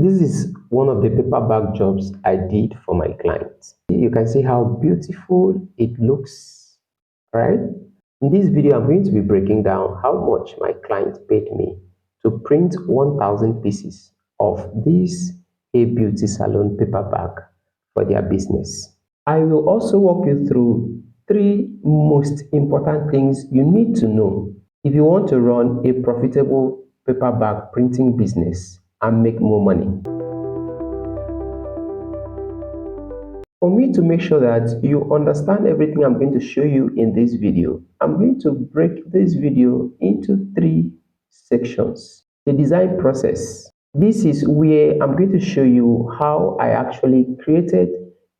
This is one of the paperback jobs I did for my clients. You can see how beautiful it looks, right? In this video, I'm going to be breaking down how much my client paid me to print 1,000 pieces of this A Beauty Salon paperback for their business. I will also walk you through 3 most important things you need to know if you want to run a profitable paperback printing business and make more money. For me to make sure that you understand everything I'm going to show you in this video, I'm going to break this video into 3 sections. The design process. This is where I'm going to show you how I actually created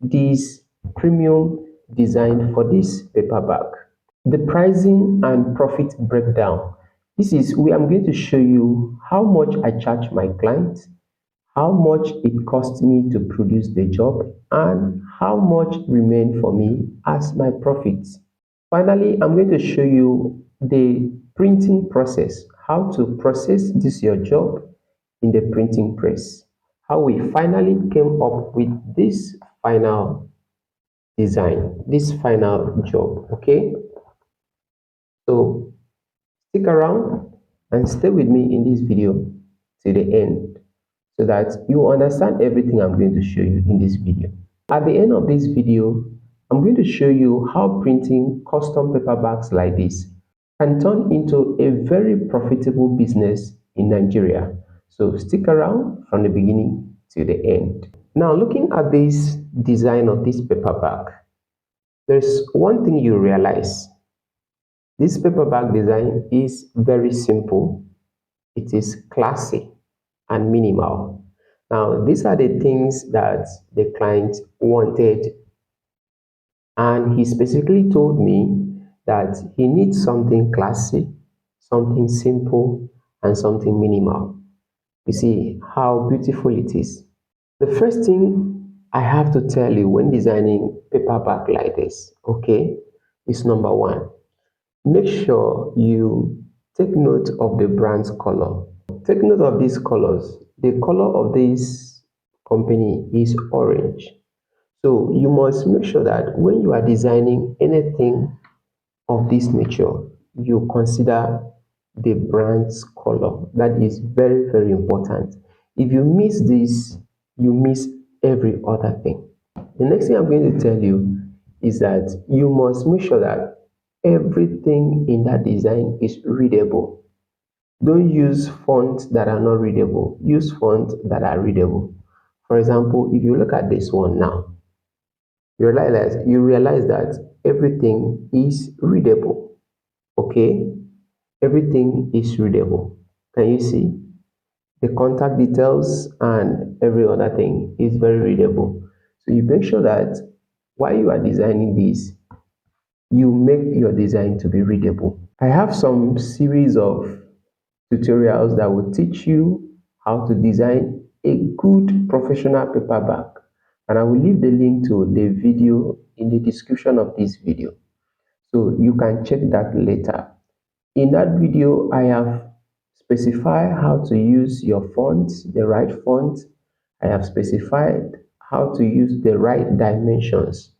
this premium design for this paperback. The pricing and profit breakdown. This is where I'm going to show you how much I charge my clients, how much it costs me to produce the job, and how much remain for me as my profits. Finally, I'm going to show you the printing process, how to process this your job in the printing press, how we finally came up with this final design, this final job. Okay, so stick around and stay with me in this video till the end so that you understand everything I'm going to show you in this video. At the end of this video, I'm going to show you how printing custom paperbacks like this can turn into a very profitable business in Nigeria. So stick around from the beginning to the end. Now, looking at this design of this paperback, there's one thing you realize. This paperback design is very simple. It is classy and minimal. Now, these are the things that the client wanted, and he specifically told me that he needs something classy, something simple, and something minimal. You see how beautiful it is. The first thing I have to tell you when designing paperback like this, okay, is number 1. Make sure you take note of the brand's color. Take note of these colors. The color of this company is orange. So you must make sure that when you are designing anything of this nature, you consider the brand's color. That is very, very important. If you miss this, you miss every other thing. The next thing I'm going to tell you is that you must make sure that everything in that design is readable. Don't use fonts that are not readable. Use fonts that are readable. For example, if you look at this one now, you realize that everything is readable. Okay? Everything is readable. Can you see? The contact details and every other thing is very readable. So you make sure that while you are designing this, you make your design to be readable. I have some series of tutorials that will teach you how to design a good professional paperback, and I will leave the link to the video in the description of this video so you can check that later. In that video, I have specified how to use your font, the right font. I have specified how to use the right dimensions.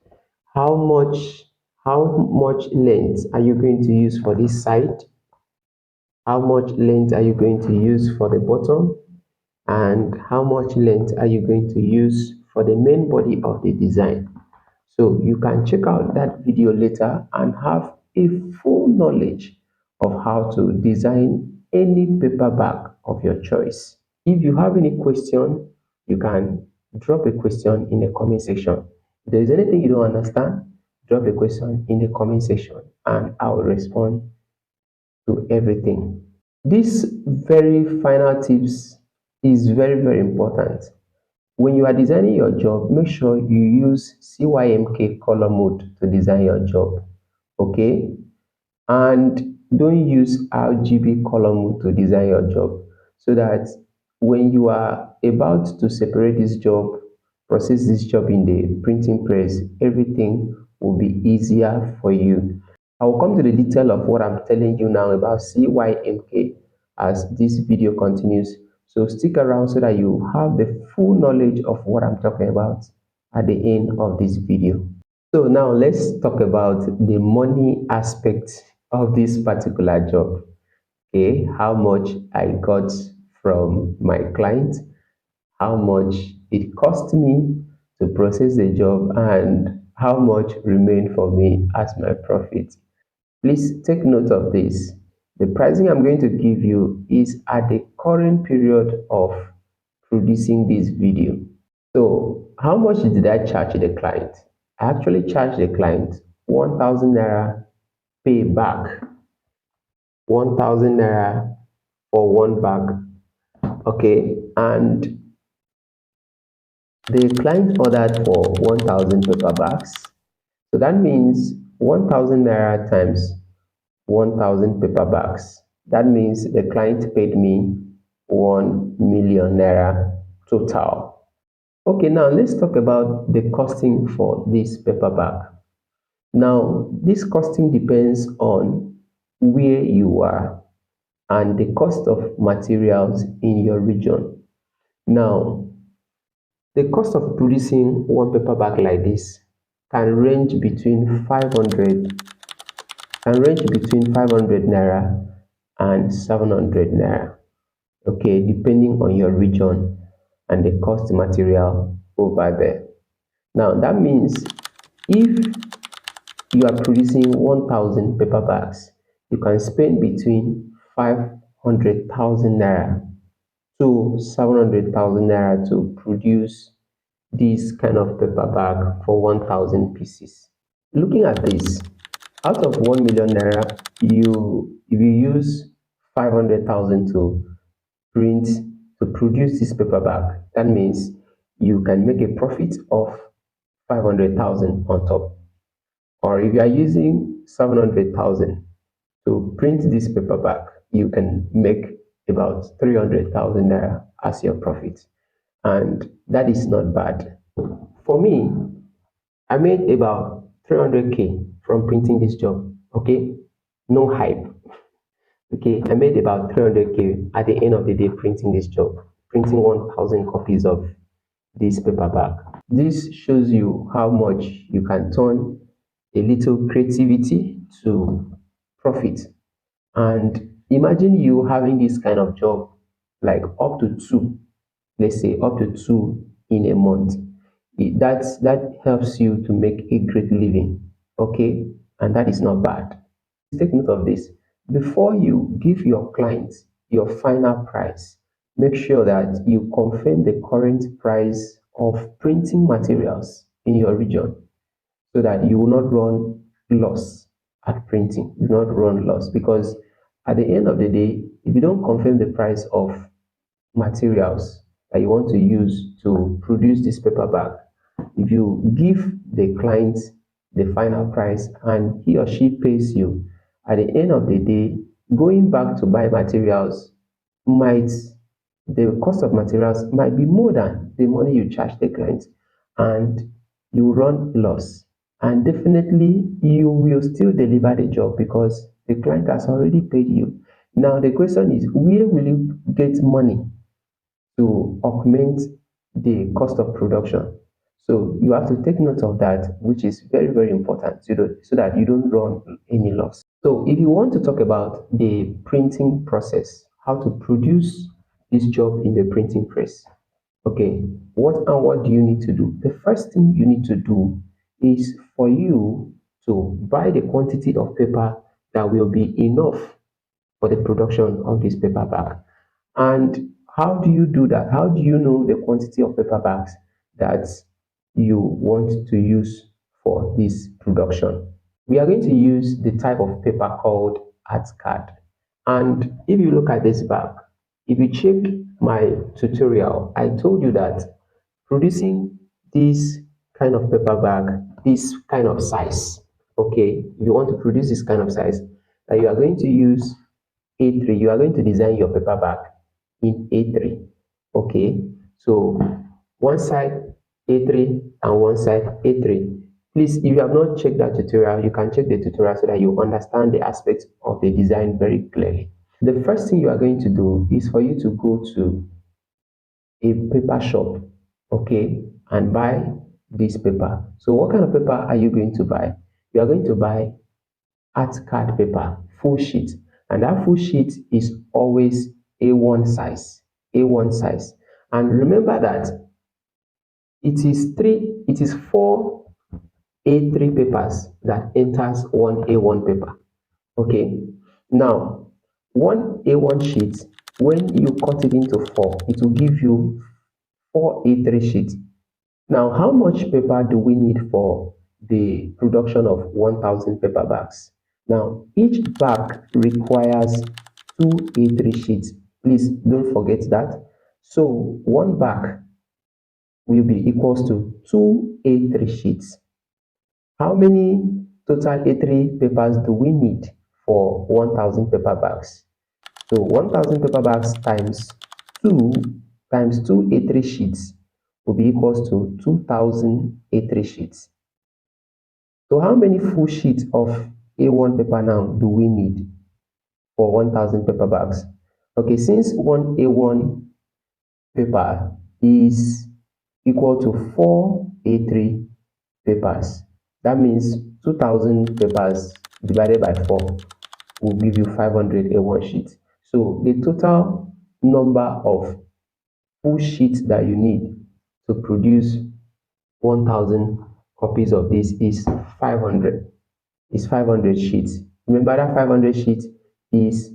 How much length are you going to use for this side? How much length are you going to use for the bottom? And how much length are you going to use for the main body of the design? So you can check out that video later and have a full knowledge of how to design any paperback of your choice. If you have any question, you can drop a question in the comment section. If there is anything you don't understand, drop a question in the comment section and I will respond to everything. This very final tips is very, very important. When you are designing your job, make sure you use CYMK color mode to design your job, okay? And don't use RGB color mode to design your job, so that when you are about to separate this job, process this job in the printing press, everything will be easier for you. I will come to the detail of what I'm telling you now about CYMK as this video continues. So stick around so that you have the full knowledge of what I'm talking about at the end of this video. So now let's talk about the money aspect of this particular job. Okay, how much I got from my client, how much it cost me to process the job, and how much remained for me as my profit. Please take note of this. The pricing I'm going to give you is at the current period of producing this video. So how much did I charge the client? I actually charged the client 1,000 naira payback, 1,000 naira for one bag. Okay, and the client ordered for 1,000 paper bags. So that means 1,000 naira times 1,000 paper bags. That means the client paid me 1 million naira total. Okay, now let's talk about the costing for this paper bag. Now, this costing depends on where you are and the cost of materials in your region. Now, the cost of producing one paper bag like this can range between 500 naira and 700 naira. Okay, depending on your region and the cost material over there. Now, that means if you are producing 1,000 paper bags, you can spend between 500,000 naira to 700,000 naira to produce this kind of paper bag for 1,000 pieces. Looking at this, out of 1 million naira, if you use 500,000 to print to produce this paper bag, that means you can make a profit of 500,000 on top. Or if you are using 700,000 to print this paper bag, you can make about 300,000 naira as your profit. And that is not bad. For me, I made about 300k from printing this job. Okay, no hype. Okay, I made about 300k at the end of the day printing this job, printing 1,000 copies of this paper bag. This shows you how much you can turn a little creativity to profit. And imagine you having this kind of job, like up to two, let's say up to two in a month. That helps you to make a great living. Okay, and that is not bad. Take note of this. Before you give your clients your final price, make sure that you confirm the current price of printing materials in your region so that you will not run loss at printing. You will not run loss, because at the end of the day, if you don't confirm the price of materials that you want to use to produce this paper bag, if you give the client the final price and he or she pays you, at the end of the day, going back to buy materials might, the cost of materials might be more than the money you charge the client, and you run loss. And definitely you will still deliver the job because the client has already paid you. Now the question is, where will you get money to augment the cost of production? So you have to take note of that, which is very, very important, so that you don't run any loss. So if you want to talk about the printing process, how to produce this job in the printing press, okay, what do you need to do? The first thing you need to do is for you to buy the quantity of paper that will be enough for the production of this paper bag. And how do you do that? How do you know the quantity of paper bags that you want to use for this production? We are going to use the type of paper called art card. And if you look at this bag, if you check my tutorial, I told you that producing this kind of paper bag, this kind of size, okay, if you want to produce this kind of size, that you are going to use A3, you are going to design your paper bag in A3. Okay, so one side A3 and one side A3. Please, if you have not checked that tutorial, you can check the tutorial so that you understand the aspects of the design very clearly. The first thing you are going to do is for you to go to a paper shop, okay, and buy this paper. So what kind of paper are you going to buy? You are going to buy art card paper, full sheet, and that full sheet is always A1 size, A1 size. And remember that it is four A3 papers that enters one A1 paper. Okay. Now, one A1 sheet, when you cut it into four, it will give you four A3 sheets. Now, how much paper do we need for the production of 1,000 paper bags? Now, each bag requires two A3 sheets. Please don't forget that. So, one bag will be equals to two A3 sheets. How many total A3 papers do we need for 1,000 paper bags? So 1,000 paper bags two times two A3 sheets will be equals to 2,000 A3 sheets. So how many full sheets of A1 paper now do we need for 1,000 paper bags? Okay, since one A1 paper is equal to four A3 papers, that means 2,000 papers divided by 4 will give you 500 A1 sheets. So the total number of full sheets that you need to produce 1,000 copies of this is 500. Is 500 sheets. Remember that 500 sheets is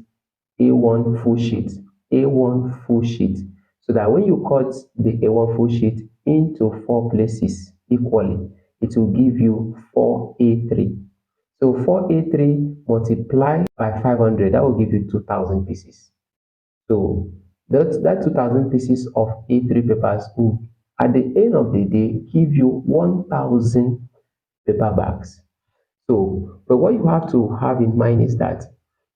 A1 full sheet. A1 full sheet. So that when you cut the A1 full sheet into four places equally, it will give you 4A3. So 4A3 multiplied by 500, that will give you 2,000 pieces. So that 2,000 pieces of A3 papers will, at the end of the day, give you 1,000 paper bags. So, but what you have to have in mind is that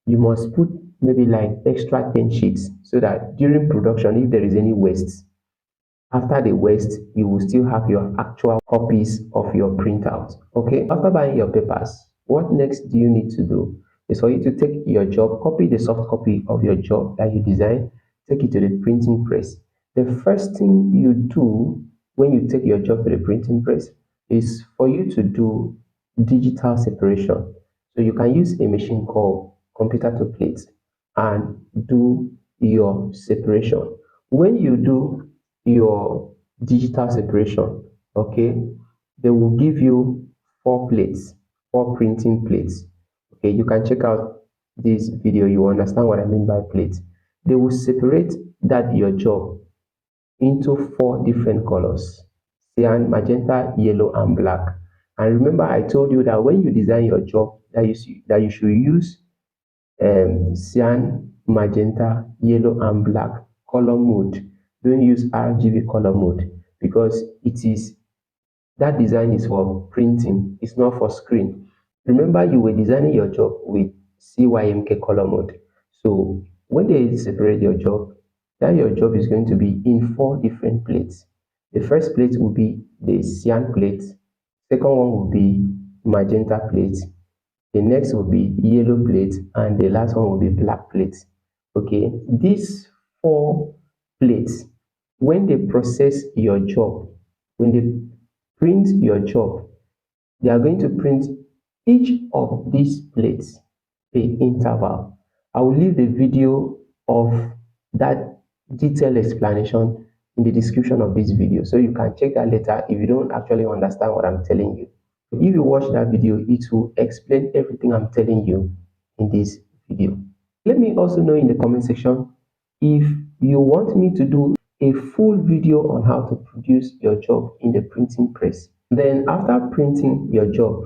you must put maybe like extra 10 sheets so that during production, if there is any waste, after the waste, you will still have your actual copies of your printout. Okay, after buying your papers, what next do you need to do is for you to take your job, copy the soft copy of your job that you design, take it to the printing press. The first thing you do when you take your job to the printing press is for you to do digital separation. So you can use a machine called computer to plate and do your separation. When you do your digital separation, okay, they will give you four plates, four printing plates. Okay, you can check out this video, you understand what I mean by plates. They will separate that your job into four different colors: cyan, magenta, yellow, and black. And remember, I told you that when you design your job, that you should use cyan, magenta, yellow, and black color mode. Don't use RGB color mode because it is that design is for printing, it's not for screen. Remember, you were designing your job with CYMK color mode. So when they separate your job, that your job is going to be in four different plates. The first plate will be the cyan plate, second one will be magenta plate, the next will be yellow plate, and the last one will be black plate. Okay, these four plates, when they process your job, when they print your job, they are going to print each of these plates per interval. I will leave the video of that detailed explanation in the description of this video so you can check that later if you don't actually understand what I'm telling you. If you watch that video, it will explain everything I'm telling you in this video. Let me also know in the comment section if you want me to do a full video on how to produce your job in the printing press. Then after printing your job,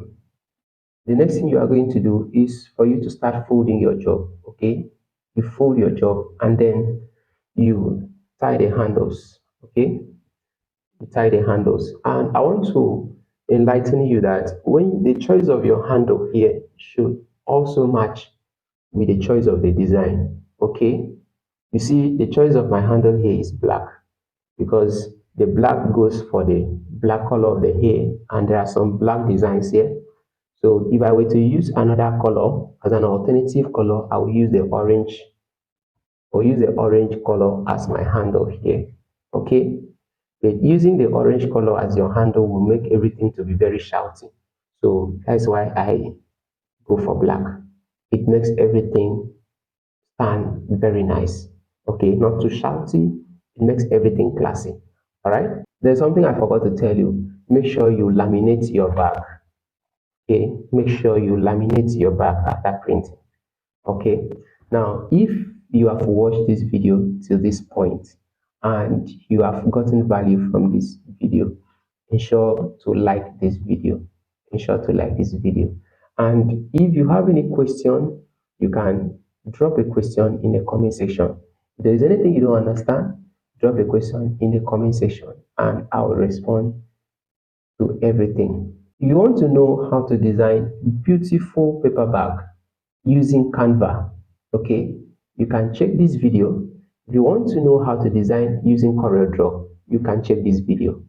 the next thing you are going to do is for you to start folding your job. Okay, you fold your job and then you tie the handles. Okay, you tie the handles, and I want to enlighten you that when the choice of your handle here should also match with the choice of the design. Okay, you see the choice of my handle here is black because the black goes for the black color of the hair, and there are some black designs here. So if I were to use another color as an alternative color, I will use the orange, or use the orange color as my handle here. Okay, but using the orange color as your handle will make everything to be very shouty. So that's why I go for black. It makes everything stand very nice. Okay, not too shouty. It makes everything classy. All right. There's something I forgot to tell you. Make sure you laminate your bag. Okay, make sure you laminate your bag after printing. Okay, now if you have watched this video till this point and you have gotten value from this video, ensure to like this video. Ensure to like this video. And if you have any question, you can drop a question in the comment section. If there is anything you don't understand, drop a question in the comment section and I will respond to everything. You want to know how to design beautiful paper bag using Canva. Okay, you can check this video. If you want to know how to design using CorelDRAW, you can check this video.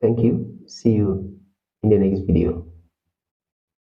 Thank you. See you in the next video.